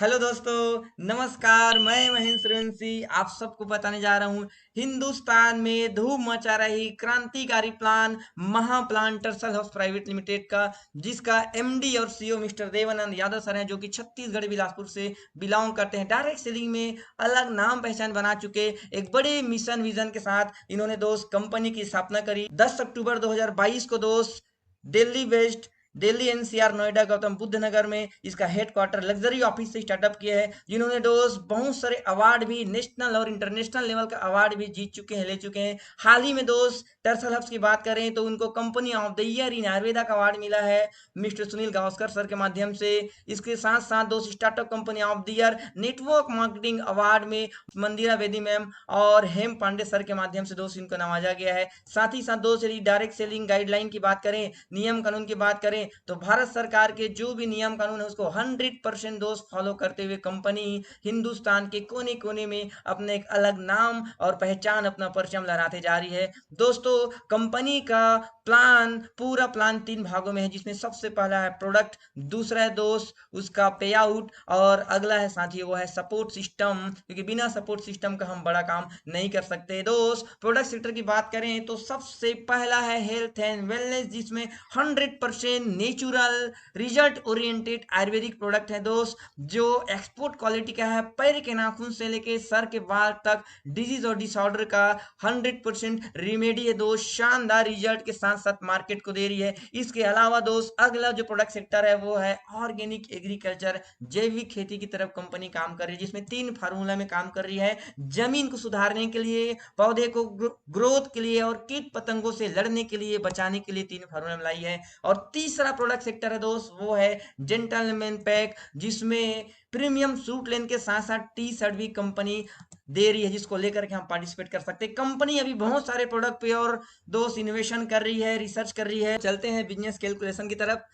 Hello दोस्तों, नमस्कार। मैं महेंद्र सूर्यवंशी आप सबको बताने जा रहा हूँ हिंदुस्तान में धूम मचा रही क्रांतिकारी प्लान महाप्लान टर्सल हाउस प्राइवेट लिमिटेड का, जिसका एमडी और CEO mister Devanand Yadav sir हैं, जो कि छत्तीसगढ़ बिलासपुर से बिलोंग करते हैं। डायरेक्ट सेलिंग में अलग नाम पहचान बना चुके एक बड़े मिशन विजन के साथ इन्होंने दोस्त कंपनी की स्थापना करी 10 अक्टूबर 2022 को दोस्त। दिल्ली बेस्ड दिल्ली एनसीआर नोएडा गौतम बुद्ध नगर में इसका हेडक्वार्टर लग्जरी ऑफिस से स्टार्टअप किया है, जिन्होंने दोस्त बहुत सारे अवार्ड भी नेशनल और इंटरनेशनल लेवल का अवार्ड भी जीत चुके हैं, ले चुके हैं। हाल ही में दोस्त टर्सल हब्स की बात करें तो उनको company of the year in Ayurveda का अवार्ड मिला है मिस्टर सुनील गावस्कर सर के माध्यम से। इसके साथ साथ दोस्त startup company of the year network marketing award में मंदिरा बेदी मैम और हेम पांडे सर के माध्यम से दोस्त इनको नवाजा गया है। साथ ही साथ दोस्त यदि डायरेक्ट सेलिंग गाइडलाइन की बात करें, नियम कानून की बात करें, तो भारत सरकार के जो भी नियम कानून है उसको 100% दोस्त फॉलो करते हुए कंपनी हिंदुस्तान के कोने कोने में अपने एक अलग नाम और पहचान, अपना परचम लहराते जा रही है। दोस्तों, कंपनी का पूरा प्लान 3 भागों में है, जिसमें सबसे पहला है प्रोडक्ट, दूसरा है दोस्त उसका पे आउट, और अगला है साथी वो है सपोर्ट सिस्टम, क्योंकि बिना सपोर्ट सिस्टम का हम बड़ा काम नहीं कर सकते। दोस्त, प्रोडक्ट सेक्टर की बात करें तो सबसे पहला है हेल्थ एंड वेलनेस, जिसमें 100% natural result oriented Ayurvedic product है दोस्त, जो एक्सपोर्ट क्वालिटी का है। पैर के नाखून से लेके सर के बाल तक डिजीज और डिसऑर्डर का 100% रेमेडी है दोस्त, शानदार रिजल्ट के साथ साथ मार्केट को दे रही है। इसके अलावा दोस्त अगला जो प्रोडक्ट सेक्टर है वो है ऑर्गेनिक एग्रीकल्चर, जैविक खेती की तरफ कंपनी काम कर रही है, जिसमें 3 फार्मूला में काम कर रही है। जमीन को सुधारने के लिए, पौधे को ग्रोथ के लिए और कीट पतंगों से लड़ने के लिए, बचाने के लिए 3 फार्मूला लाई है। और तीसरा प्रोडक्ट सेक्टर है दोस्त वो है जेंटलमैन पैक, जिसमें प्रीमियम सूट लेन के साथ साथ टी शर्ट भी कंपनी दे रही है, जिसको लेकर के हम पार्टिसिपेट कर सकते हैं। कंपनी अभी बहुत सारे प्रोडक्ट पे और दोस्त इनोवेशन कर रही है, रिसर्च कर रही है। चलते हैं बिजनेस कैलकुलेशन की तरफ।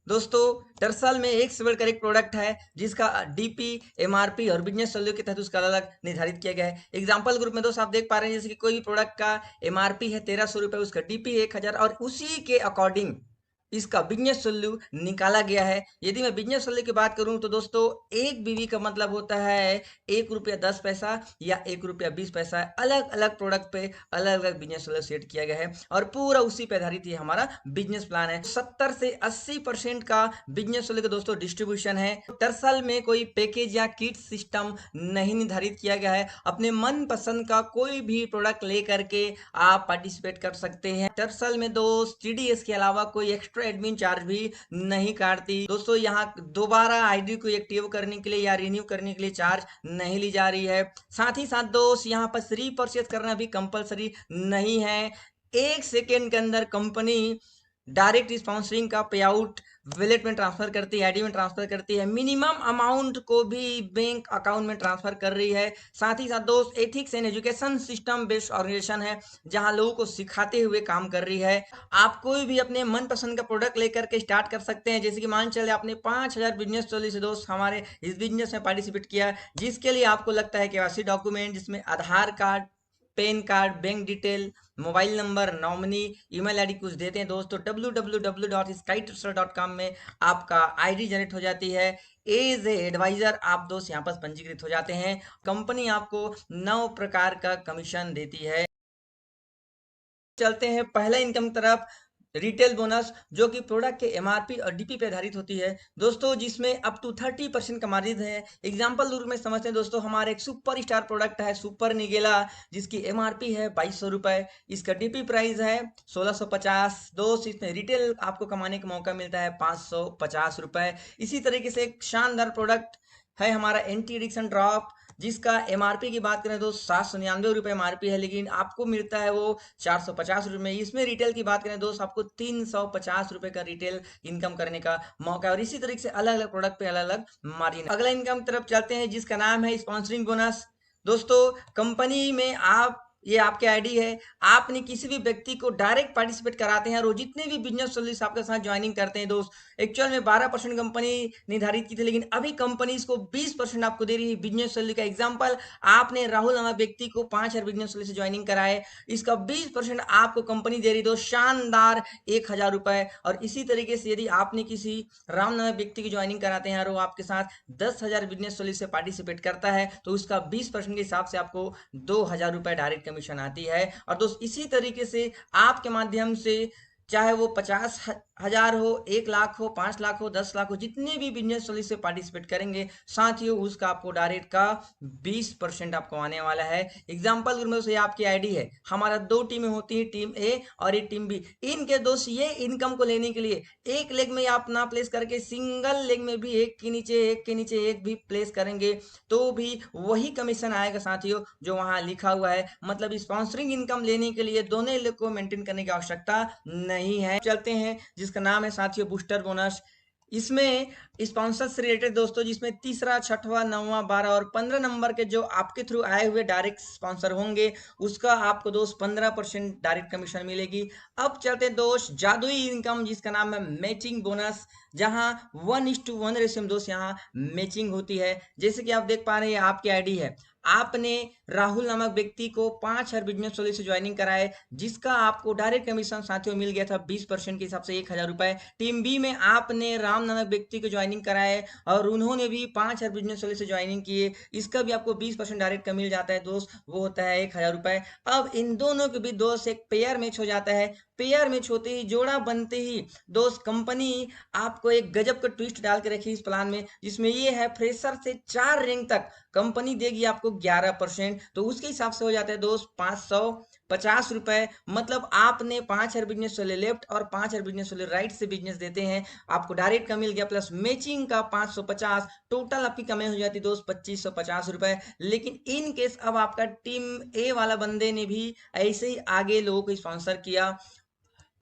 दोस्तों, दरअसल में एक से बढ़कर एक प्रोडक्ट है, जिसका डीपी, एमआरपी और बिजनेस वैल्यू के तहत उसका अलग निर्धारित किया गया है। एग्जांपल ग्रुप में दोस्त आप देख पा रहे हैं, जैसे कि कोई भी प्रोडक्ट का एमआरपी है 1300 रुपए, उसका डीपी 1000, और उसी के अकॉर्डिंग इसका बिजनेस वैल्यू निकाला गया है। यदि मैं बिजनेस वैल्यू की बात करूं तो दोस्तों, एक बीवी का मतलब होता है 1 रुपया 10 पैसा या 1 रुपया 20 पैसा। अलग अलग प्रोडक्ट पे अलग अलग बिजनेस वैल्यू सेट किया गया है, और पूरा उसी पे आधारित ये हमारा बिजनेस प्लान है। 70 से 80% का बिजनेस वैल्यू का दोस्तों डिस्ट्रीब्यूशन है। दरअसल में कोई पैकेज या किट सिस्टम नहीं निर्धारित किया गया है। अपने मन पसंद का कोई भी प्रोडक्ट लेकर के आप पार्टिसिपेट कर सकते हैं। दरअसल में दोस्त टीडीएस के अलावा कोई एक्स्ट्रा एडमिन चार्ज भी नहीं काटती। दोस्तों, यहाँ दोबारा आईडी को एक्टिव करने के लिए या रिन्यू करने के लिए चार्ज नहीं ली जा रही है। साथ ही साथ दोस्त यहाँ पर रीपरचेज करना भी कंपलसरी नहीं है। 1 सेकेंड के अंदर कंपनी डायरेक्ट स्पॉन्सरिंग का पे आउट वॉलेट में ट्रांसफर करती है, आईडी में ट्रांसफर करती है, मिनिमम अमाउंट को भी बैंक अकाउंट में ट्रांसफर कर रही है। साथ ही साथ दोस्त ethics and education system based organisation है, जहां लोगों को सिखाते हुए काम कर रही है। आप कोई भी अपने मनपसंद का प्रोडक्ट लेकर के स्टार्ट कर सकते हैं। जैसे कि मान चले आपने 5000 बिजनेस चोली से दोस्त हमारे इस बिजनेस में पार्टिसिपेट किया, जिसके लिए आपको लगता है केवाईसी डॉक्यूमेंट, जिसमें Aadhaar card, PAN card, bank detail, mobile number, nominee, email ID कुछ देते हैं दोस्तों, www.skytrusted.com में आपका आईडी जनरेट हो जाती है। एज ए एडवाइजर आप दोस्त यहाँ पर पंजीकृत हो जाते हैं। कंपनी आपको 9 प्रकार का कमीशन देती है। चलते हैं पहला इनकम तरफ, रिटेल बोनस, जो कि प्रोडक्ट के एमआरपी और डीपी पे आधारित होती है दोस्तों, जिसमें अप टू 30% का मार्जिन है। एग्जांपल रूप में समझते हैं दोस्तों, हमारे एक सुपर स्टार प्रोडक्ट है सुपर निगेला, जिसकी एमआरपी है 2200 रुपए, इसका डीपी प्राइस है 1650। दोस्त, इसमें रिटेल आपको कमाने का मौका मिलता है 550 रुपए। इसी तरीके से एक शानदार प्रोडक्ट है हमारा एंटी एडिक्शन ड्रॉप, जिसका एमआरपी की बात करें तो 799 रुपए एमआरपी है, लेकिन आपको मिलता है वो 450 रुपए में। इसमें रिटेल की बात करें दोस्त, आपको 350 रुपए का रिटेल इनकम करने का मौका है, और इसी तरीके से अलग अलग प्रोडक्ट पे अलग अलग मार्जिन। अगला इनकम तरफ चलते हैं, जिसका नाम है स्पॉन्सरिंग बोनस। दोस्तों, कंपनी में आप ये आपके आईडी है, आपने किसी भी व्यक्ति को डायरेक्ट पार्टिसिपेट कराते हैं और वो जितने भी बिजनेस सोल्यूशन आपके साथ ज्वाइनिंग करते हैं दोस्त, एक्चुअल में 12% कंपनी निर्धारित की थी, लेकिन अभी कंपनी इसको 20% आपको दे रही है बिजनेस सोल्यूशन का। एग्जांपल, आपने राहुल नामक व्यक्ति को 5,000 बिजनेस सोल्यूशन से ज्वाइनिंग कराए, इसका 20% आपको कंपनी दे रही, दोस्त शानदार 1,000 रुपए। और इसी तरीके से यदि आपने किसी राम नामक व्यक्ति की ज्वाइनिंग कराते हैं और वो आपके साथ 10,000 बिजनेस सोल्यूशन से पार्टिसिपेट करता है, तो उसका 20% के हिसाब से आपको 2,000 रुपए डायरेक्ट कमीशन आती है। और दोस्त इसी तरीके से आपके माध्यम से चाहे वो 50,000 हो, 1 लाख हो, 5 लाख हो, 10 लाख हो, जितने भी बिजनेस सोल्यूशन से पार्टिसिपेट करेंगे साथियों, उसका आपको डायरेक्ट का 20% आपको आने वाला है। एग्जाम्पल में से आपकी आईडी है, हमारा 2 टीमें होती है, टीम ए और एक टीम बी। इनके दोस्त ये इनकम को लेने के लिए एक लेग में आप ना प्लेस करके सिंगल लेग में भी एक के नीचे एक के नीचे एक भी प्लेस करेंगे तो भी वही कमीशन आएगा साथियों जो वहां लिखा हुआ है। मतलब स्पॉन्सरिंग इनकम लेने के लिए दोनों लेग को मेंटेन करने की आवश्यकता नहीं है। चलते हैं जिसका नाम है साथियों बूस्टर बोनस। इसमें स्पॉन्सर से रिलेटेड दोस्तों, जिसमें तीसरा, छठवां, नौवां, 12 और 15 नंबर के जो आपके थ्रू आए हुए डायरेक्ट स्पॉन्सर होंगे, उसका आपको दोस्त 15% डायरेक्ट कमीशन मिलेगी। अब चलते हैं दोस्त जादुई इनकम, जिसका नाम है मैचिंग बोनस, जहां 1:1 रेशियो में दोस्त यहाँ मैचिंग होती है। जैसे कि आप देख पा रहे हैं, आपकी आईडी है, आपने राहुल नामक व्यक्ति को 5,000 बिजनेस सोल्यूशन से ज्वाइनिंग कराए, जिसका आपको डायरेक्ट कमीशन साथियों मिल गया था 20% के हिसाब से 1,000 रुपए। टीम बी में आपने राम नामक व्यक्ति को ज्वाइनिंग कराए और उन्होंने भी 5,000 बिजनेस सोल्यूशन से ज्वाइनिंग किए, इसका भी आपको 20% डायरेक्ट का मिल जाता है दोस्त, वो होता है 1,000 रुपए। अब इन दोनों के भी दोस्त एक पेयर मैच हो जाता है। पेयर मैच होते ही, जोड़ा बनते ही दोस्त, कंपनी आपको एक गजब का ट्विस्ट डाल के रखी इस प्लान में, जिसमें ये है फ्रेशर से 4 रैंक तक कंपनी देगी आपको 11%। तो उसके हिसाब से हो जाता है दोस्त 550 रुपए। मतलब आपने 5,000 बिजनेस वाले लेफ्ट और 5,000 बिजनेस वाले राइट से बिजनेस देते हैं, आपको डायरेक्ट का मिल गया प्लस मैचिंग का 550, टोटल आपकी कमाई हो जाती है दोस्त 2,550 रुपए। लेकिन इन केस अब आपका टीम ए वाला बंदे ने भी ऐसे ही आगे लोगों को स्पॉन्सर किया,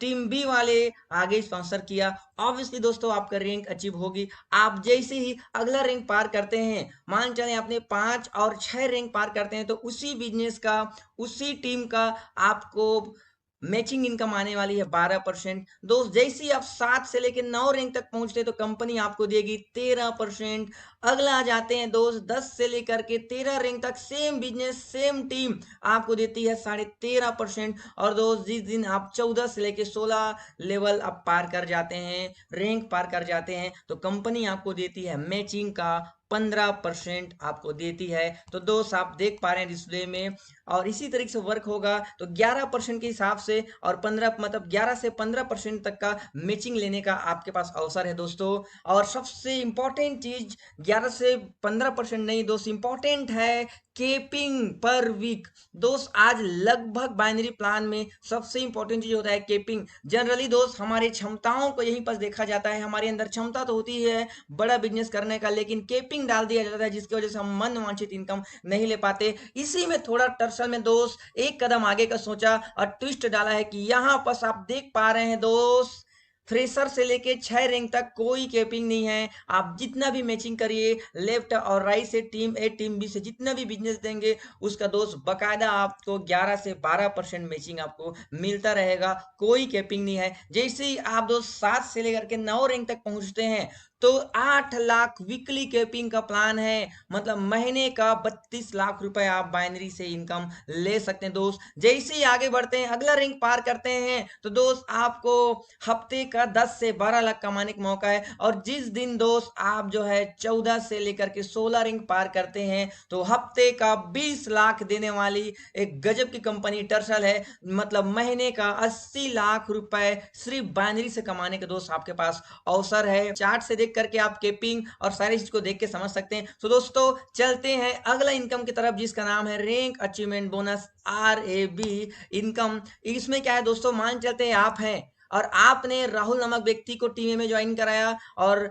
टीम बी वाले आगे स्पॉन्सर किया, ऑब्वियसली दोस्तों आपका रैंक अचीव होगी। आप जैसे ही अगला रैंक पार करते हैं, मान चले आपने 5 और 6 रैंक पार करते हैं, तो उसी बिजनेस का, उसी टीम का आपको मैचिंग इनकम आने वाली है 12%। दोस्त जैसे ही आप 7 से लेकर 9 रैंक तक पहुंचते हैं तो कंपनी आपको देगी 13%। अगला आ जाते हैं दोस्त 10 से लेकर के 13 रैंक तक, सेम बिजनेस सेम टीम आपको देती है 13.5%। और दोस्त जिस दिन आप 14 से लेकर 16 लेवल आप पार कर जाते हैं, रैंक पार कर जाते हैं, तो कंपनी आपको देती है मैचिंग का 15% आपको देती है। तो दोस्त आप देख पा रहे हैं डिस्प्ले में, और इसी तरीके से वर्क होगा तो 11% के हिसाब से, और 15 मतलब 11 से 15% तक का मैचिंग लेने का आपके पास अवसर है दोस्तों। और सबसे इंपॉर्टेंट चीज 11 से 15% नहीं दोस्त, इंपॉर्टेंट है केपिंग पर वीक। दोस्त आज लगभग बाइनरी प्लान में सबसे इंपॉर्टेंट चीज होता है केपिंग। जनरली दोस्त हमारी क्षमताओं को यहीं पर देखा जाता है, हमारे अंदर क्षमता तो होती है बड़ा बिजनेस करने का, लेकिन केपिंग डाल दिया जाता है जिसकी वजह से हम मन वांछित इनकम नहीं ले पाते। इसी में थोड़ा टर्सल में दोस्त एक कदम आगे का सोचा और ट्विस्ट डाला है कि यहाँ पर आप देख पा रहे हैं दोस्त, फ्रेशर से लेके 6 रैंक तक कोई कैपिंग नहीं है। आप जितना भी मैचिंग करिए लेफ्ट और राइट से, टीम ए टीम बी से जितना भी बिजनेस देंगे, उसका दोस्त बकायदा आपको 11 से 12% मैचिंग आपको मिलता रहेगा, कोई कैपिंग नहीं है। जैसे ही आप दोस्त 7 से लेकर के 9 रैंक तक पहुंचते हैं तो 8 लाख वीकली कैपिंग का प्लान है, मतलब महीने का 32 लाख रुपए आप बाइनरी से इनकम ले सकते हैं दोस्त। जैसे ही आगे बढ़ते हैं, अगला रैंक पार करते हैं, तो दोस्त आपको हफ्ते का 10 से 12 लाख कमाने का मौका है। और जिस दिन दोस्त आप जो है 14 से लेकर के 16 रैंक पार करते हैं, तो हफ्ते का 20 लाख देने वाली एक गजब की कंपनी टर्सल है। मतलब महीने का 80 लाख रुपए सिर्फ बाइनरी से कमाने के दोस्त आपके पास अवसर है। चार्ट से देख करके आप केपिंग और सारी चीज को देख के समझ सकते हैं। तो दोस्तों चलते हैं अगला इनकम की तरफ, जिसका नाम है rank achievement bonus, RAB income. इसमें क्या है दोस्तों, मान चलते हैं आप हैं और आपने राहुल नामक व्यक्ति को टीम में ज्वाइन कराया और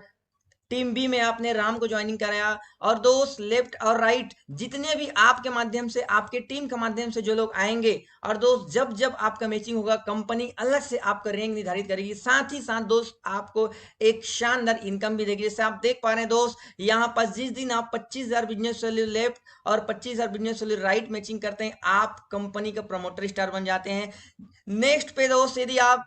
टीम बी में आपने राम को ज्वाइनिंग कराया, और दोस्त लेफ्ट और राइट जितने भी आपके माध्यम से, आपके टीम के माध्यम से जो लोग आएंगे, और दोस्त जब जब आपका मैचिंग होगा कंपनी अलग से आपका रैंक निर्धारित करेगी, साथ ही साथ दोस्त आपको एक शानदार इनकम भी देगी। जैसे आप देख पा रहे हैं दोस्त, यहाँ पर जिस दिन आप 25,000 बिजनेस वैल्यू लेफ्ट और 25,000 बिजनेस वैल्यू राइट मैचिंग करते हैं, आप कंपनी का प्रमोटर स्टार बन जाते हैं। नेक्स्ट पे दोस्त यदि आप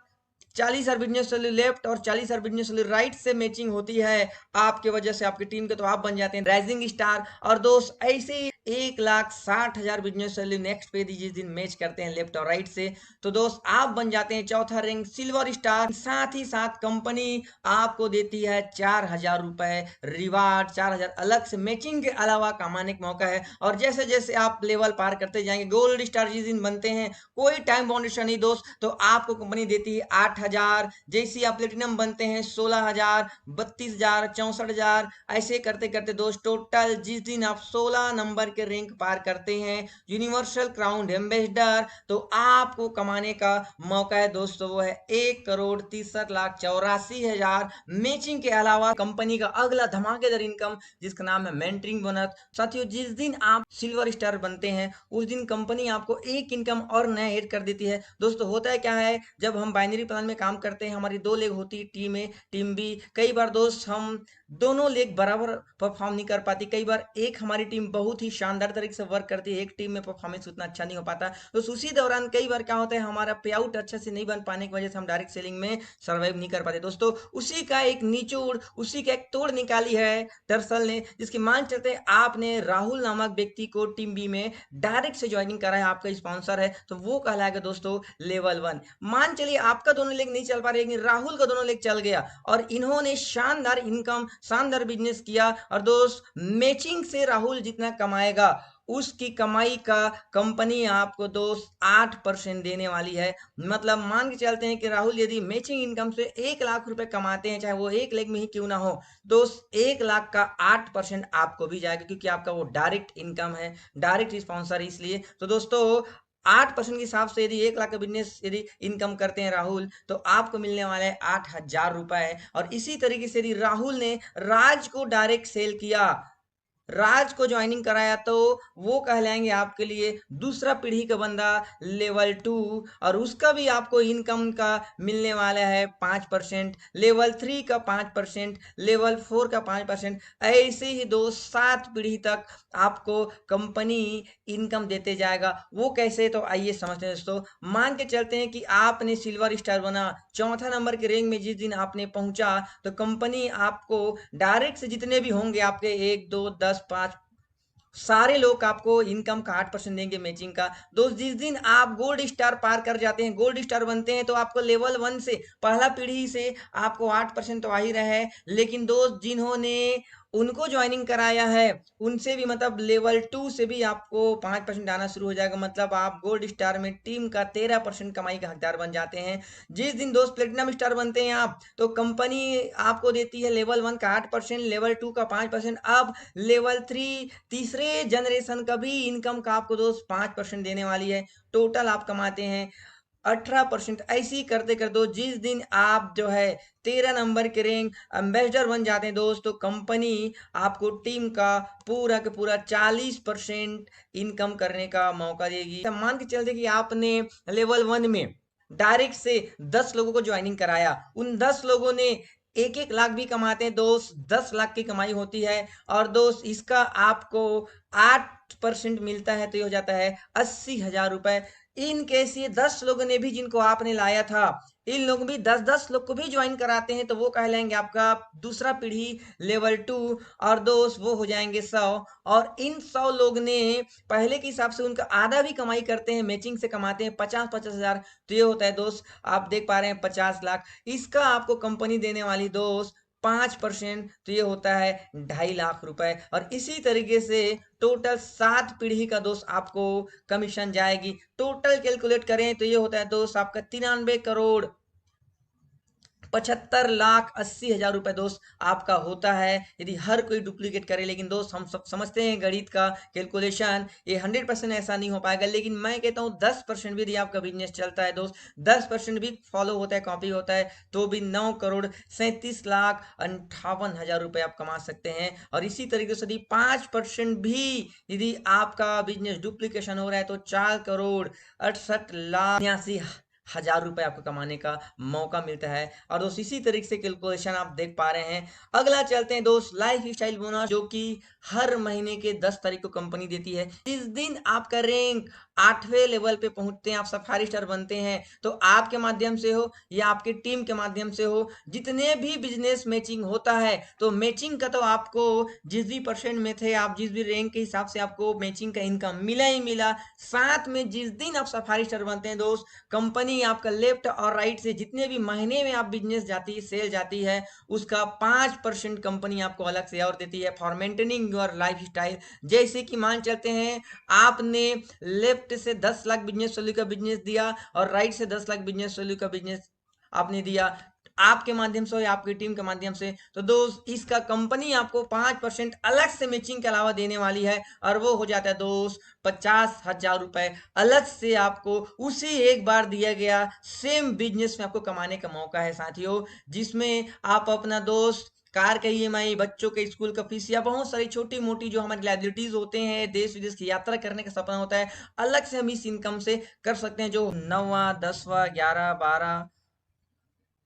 40,000 बिजनेस वैल्यू लेफ्ट और 40,000 बिजनेस वैल्यू राइट से मैचिंग होती है आपके वजह से आपकी टीम के, तो आप बन जाते हैं राइजिंग स्टार। और दोस्त ऐसे ही 1,60,000 बिजनेस वैल्यू नेक्स्ट पे जिस दिन मैच करते हैं लेफ्ट और राइट से, तो दोस्त आप बन जाते हैं चौथा रैंक सिल्वर स्टार। साथ ही साथ कंपनी आपको देती है 4,000 रुपए रिवार्ड, 4,000 अलग से मैचिंग के अलावा कमाने का मौका है। और जैसे जैसे आप लेवल पार करते जाएंगे, गोल्ड स्टार जिस दिन बनते हैं, कोई टाइम बाउंडेशन नहीं दोस्त, तो आपको कंपनी देती है 8,000। जैसे आप प्लेटिनम बनते हैं 16,000, 32,000, 64,000, ऐसे करते करते दोस्त टोटल जिस दिन आप 16 नंबर के रैंक पार करते हैं यूनिवर्सल क्राउन एम्बेसडर, तो आपको कमाने का मौका है दोस्तों, वो है 1,63,84,000 मैचिंग के अलावा कंपनी का अगला धमाकेदार इनकम जिसका नाम है मेंटरिंग बोनस। साथियों जिस दिन आप सिल्वर स्टार बनते हैं उस दिन कंपनी आपको एक इनकम और नया ऐड कर देती है। दोस्तों होता है क्या है, जब हम बाइनरी प्लान में काम करते हैं, हमारी दो लेग होती है, टीम ए टीम बी। कई बार दोस्त हम दोनों लेग बराबर परफॉर्म नहीं कर पाती, कई बार एक हमारी टीम बहुत ही शानदार तरीके से वर्क करती है, एक टीम में परफॉर्मेंस उतना अच्छा नहीं हो पाता। तो उसी दौरान कई बार क्या होता है, हमारा पे आउट अच्छे से नहीं बन पाने की वजह से हम डायरेक्ट सेलिंग में सर्वाइव नहीं कर पाते। दोस्तों उसी का एक निचोड़, उसी का एक तोड़ निकाली है टर्सल ने, जिसकी मान चलते आपने राहुल नामक व्यक्ति को टीम बी में डायरेक्ट से ज्वाइनिंग करा है, आपका स्पॉन्सर है, तो वो कहलाएगा दोस्तों लेवल 1। मान चलिए आपका दोनों लेग नहीं चल पा रहे, लेकिन राहुल का दोनों लेग चल गया और इन्होंने शानदार इनकम, शानदार बिजनेस किया। और दोस्त मैचिंग से राहुल जितना कमाएगा उसकी कमाई का कंपनी आपको दोस्त 8% देने वाली है। मतलब मान के चलते हैं कि राहुल यदि मैचिंग इनकम से 1 लाख रुपए कमाते हैं, चाहे वो एक लेग में ही क्यों ना हो, दोस्त 1 लाख का 8% आपको भी जाएगा, क्योंकि आपका वो डायरेक्ट इनकम है, डायरेक्ट स्पॉन्सर इसलिए। तो दोस्तों 8% के हिसाब से यदि 1 लाख का बिजनेस यदि इनकम करते हैं राहुल, तो आपको मिलने वाला है 8,000 रुपए। और इसी तरीके से यदि राहुल ने राज को डायरेक्ट सेल किया, राज को ज्वाइनिंग कराया, तो वो कहलाएंगे आपके लिए दूसरा पीढ़ी का बंदा लेवल 2, और उसका भी आपको इनकम का मिलने वाला है 5%, लेवल 3 का 5%, लेवल 4 का 5%। ऐसे ही दो 7 पीढ़ी तक आपको कंपनी इनकम देते जाएगा। वो कैसे, तो आइए समझते हैं दोस्तों। मान के चलते हैं कि आपने सिल्वर स्टार बना, चौथा नंबर के रैंक में जिस दिन आपने पहुंचा, तो कंपनी आपको डायरेक्ट से जितने भी होंगे आपके 1 2 10 5 सारे लोग आपको इनकम का 8% देंगे मैचिंग का। दोस्त जिस दिन आप गोल्ड स्टार पार कर जाते हैं, गोल्ड स्टार बनते हैं, तो आपको लेवल 1 से, पहला पीढ़ी से आपको 8% तो आ ही रहा है, लेकिन दोस्त जिन्होंने उनको ज्वाइनिंग कराया है उनसे भी, मतलब लेवल 2 से भी आपको 5% आना शुरू हो जाएगा। मतलब आप गोल्ड स्टार में टीम का 13% कमाई का हकदार बन जाते हैं। जिस दिन दोस्त प्लेटिनम स्टार बनते हैं आप, तो कंपनी आपको देती है लेवल 1 का 8%, लेवल 2 का 5%, अब लेवल 3 तीसरे जनरेशन का भी इनकम का आपको दोस्त 5% देने वाली है। टोटल आप कमाते हैं 18%। ऐसे ही करते करते दोस्त जिस दिन आप जो है 13 नंबर के रैंक एम्बेसडर बन जाते हैं दोस्त, तो कंपनी आपको टीम का पूरा 40% इनकम करने का मौका देगी। तो मान के चलते कि आपने लेवल 1 में डायरेक्ट से 10 लोगों को ज्वाइनिंग कराया, उन 10 लोगों ने 1-1 लाख भी कमाते हैं दोस्त, 10 लाख की कमाई होती है। और दोस्त इसका आपको 8% मिलता है, तो ये हो जाता है 80,000 रुपए। इन केस ये 10 लोगों ने भी, जिनको आपने लाया था, इन लोग भी 10-10 लोग को भी ज्वाइन कराते हैं, तो वो कहलाएंगे आपका दूसरा पीढ़ी लेवल 2। और दोस्त वो हो जाएंगे 100। और इन 100 लोग ने पहले के हिसाब से उनका आधा भी कमाई करते हैं, मैचिंग से कमाते हैं 50-50,000, तो ये होता है दोस्त आप देख पा रहे हैं 50 लाख। इसका आपको कंपनी देने वाली दोस्त 5%, तो ये होता है 2.5 लाख रुपए। और इसी तरीके से टोटल 7 पीढ़ी का दोस्त आपको कमीशन जाएगी। टोटल कैलकुलेट करें तो ये होता है दोस्त आपका 75,80,000 रुपए दोस्त आपका होता है यदि हर कोई डुप्लीकेट करे। लेकिन दोस्त हम सब समझते हैं गणित का कैलकुलेशन, ये 100% ऐसा नहीं हो पाएगा। लेकिन मैं कहता हूँ 10% भी यदि आपका बिजनेस चलता है दोस्त, 10% भी फॉलो होता है, कॉपी होता है, तो भी 9,37,58,000 रुपए आप कमा सकते हैं। और इसी तरीके से यदि 5% भी यदि आपका बिजनेस डुप्लीकेशन हो रहा है तो 4,68,89,000 रुपए आपको कमाने का मौका मिलता है। और दोस्त इसी तरीके से कैलकुलेशन आप देख पा रहे हैं। अगला चलते हैं दोस्त लाइफ स्टाइल बोनस, जो कि हर महीने के 10 तारीख को कंपनी देती है। जिस दिन आपका रैंक 8वें लेवल पे पहुंचते हैं, आप सफारी स्टार बनते हैं, तो आपके माध्यम से हो या आपकी टीम के माध्यम से हो, जितने भी बिजनेस मैचिंग होता है, तो मैचिंग का तो आपको जिस भी परसेंट में थे, आप जिस भी रैंक के हिसाब से आपको मैचिंग का इनकम मिला ही मिला। साथ में जिस दिन आप सफारी स्टार बनते हैं दोस्त, कंपनी आपका लेफ्ट और राइट से जितने भी महीने में आप बिजनेस जाती है, सेल जाती है, उसका 5% कंपनी आपको अलग से और देती है for maintaining your life style. जैसे कि मान चलते हैं आपने लेफ्ट से 10 लाख बिजनेस वैल्यू का बिजनेस दिया और राइट से 10 लाख बिजनेस वैल्यू का बिजनेस आपने दिया, आपके माध्यम से या आपकी टीम के माध्यम से, तो दोस्त इसका कंपनी आपको 5% अलग से मैचिंग के अलावा देने वाली है। और वो हो जाता है दोस्त 50,000 रुपए अलग से आपको उसी एक बार दिया गया सेम बिजनेस में आपको कमाने का मौका है साथियों, जिसमें आप अपना दोस्त कार का ईएमआई, बच्चों के स्कूल का फीस या बहुत सारी छोटी मोटी जो हमारी लाइबिलिटीज होते हैं, देश विदेश की यात्रा करने का सपना होता है, अलग से हम इस इनकम से कर सकते हैं। जो 9वां 10वां 11 12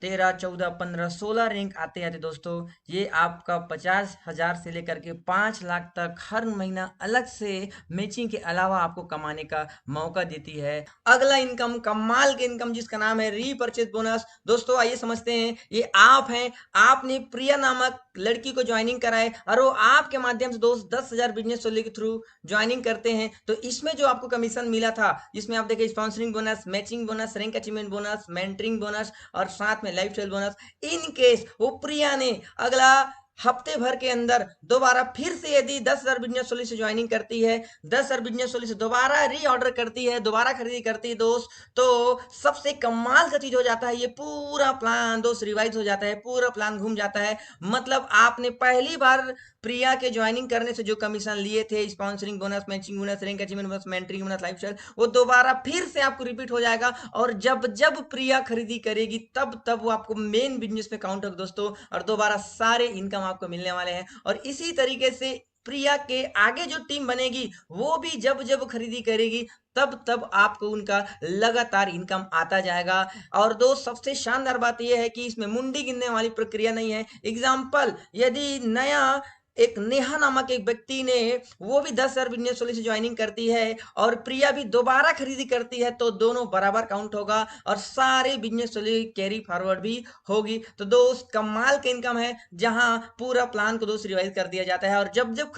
13 14 15 16 रैंक आते आते दोस्तों, ये आपका 50,000 से लेकर के 5 लाख तक हर महीना अलग से मैचिंग के अलावा आपको कमाने का मौका देती है। अगला इनकम कमाल के इनकम जिसका नाम है रीपरचेज बोनस। दोस्तों आइए समझते हैं। ये आप हैं, आपने प्रिया नामक लड़की को ज्वाइनिंग कराए और वो आपके माध्यम से दोस्त 10,000 बिजनेस वाले के थ्रू ज्वाइनिंग करते हैं। तो इसमें जो आपको कमीशन मिला था, जिसमें आप देखें sponsoring bonus, matching bonus, rank achievement bonus, mentoring bonus और साथ में life style bonus, in case वो प्रिया ने अगला हफ्ते भर के अंदर दोबारा फिर से यदि 10,000 बिजनेस सोली से ज्वाइनिंग करती है, 10,000 बिजनेस सोली से दोबारा रीऑर्डर करती है, दोबारा खरीदी करती है दोस्त, तो सबसे कमाल का चीज हो जाता है, ये पूरा प्लान दोस्त रिवाइज हो जाता है, पूरा प्लान घूम जाता है। मतलब आपने पहली बार प्रिया के ज्वाइनिंग करने से जो कमीशन लिए थे, sponsoring bonus, matching bonus, rank achievement bonus, mentoring bonus, life style, वो दोबारा फिर से आपको रिपीट हो जाएगा। और जब जब प्रिया खरीदी करेगी तब तब वो आपको मेन बिजनेस में काउंट होगा दोस्तों, और दोबारा सारे इनकम आपको मिलने वाले हैं। और इसी तरीके से प्रिया के आगे जो टीम बनेगी वो भी जब जब खरीदी करेगी तब तब आपको उनका लगातार इनकम आता जाएगा। और दोस्त सबसे शानदार बात यह है कि इसमें मुंडी गिनने वाली प्रक्रिया नहीं है। एग्जाम्पल, यदि नया एक नेहा नामक एक व्यक्ति ने वो भी 10,000 बिजनेस वाली से ज्वाइनिंग करती है और प्रिया भी दोबारा खरीदी करती है, तो दोनों बराबर काउंट होगा और सारे बिजनेस वाली कैरी फॉरवर्ड भी होगी। तो दोस्त कमाल का इनकम है, जहां पूरा प्लान को दोस्त रिवाइज कर दिया जाता है और जब जब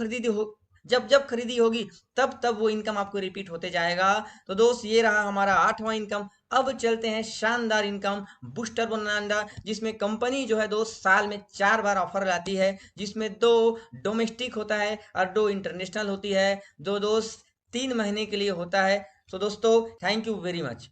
खरीदी होगी तब तब वो इनकम आपको रिपीट होते जाएगा। तो दोस्त ये रहा हमारा 8वां इनकम। अब चलते हैं शानदार इनकम बूस्टर बोनांडा, जिसमें कंपनी जो है दोस्त साल में 4 बार ऑफर लाती है, जिसमें 2 डोमेस्टिक होता है और 2 इंटरनेशनल होती है, जो दोस्त 3 महीने के लिए होता है। तो दोस्तों थैंक यू वेरी मच।